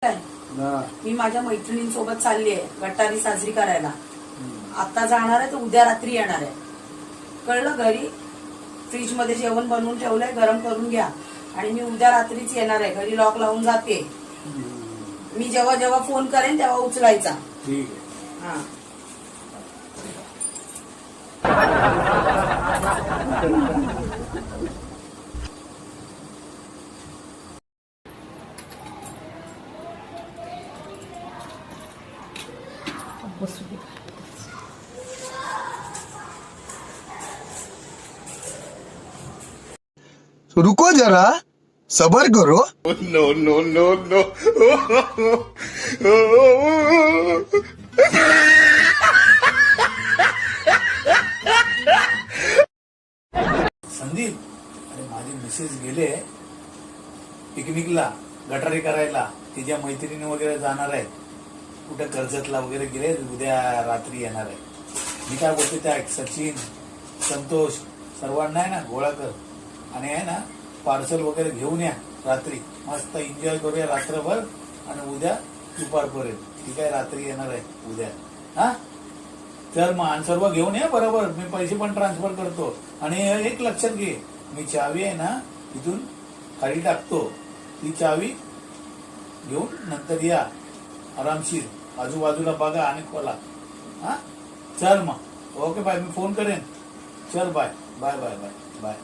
मी माझ्या मैत्रिणींसोबत चालली आहे गटारी साजरी करायला. आता जाणार आहे तर उद्या रात्री येणार आहे. कळलं? घरी फ्रीज मध्ये जेवण बनवून ठेवलंय, गरम करून घ्या. आणि मी उद्या रात्रीच येणार आहे. घरी लॉक लावून जाते. मी जेव्हा जेव्हा फोन करेन तेव्हा उचलायचा. ठीक आहे. हा. रुको जरा सबर करो. No no no no. Sandeep, अरे माझे मिसेस गेले पिकनिकला, गटारी करायला. तिच्या मैत्रिणी वगैरे जाणार आहेत. कुठे कर्जतला वगैरे गेले, उद्या रात्री येणार आहे. मी काय बोलते, त्या सचिन, संतोष सर्वांना आहे ना गोळा कर आणि आहे ना पार्सल वगैरे घेऊन या. रात्री मस्त एन्जॉय करूया रात्रभर आणि उद्या दुपारपर्यंत. ठीक आहे, रात्री येणार आहे उद्या. हा चल मग, आणि सर्व घेऊन या बरोबर. मी पैसे पण ट्रान्सफर करतो. आणि एक लक्षात घे, मी चावी आहे ना इथून खाली टाकतो. ती चावी घेऊन नंतर या आरामशीर. आजूबाजूला बघा आणि खोला. हा चल मग, ओके बाय. मी फोन करेन. चल bye bye bye bye bye.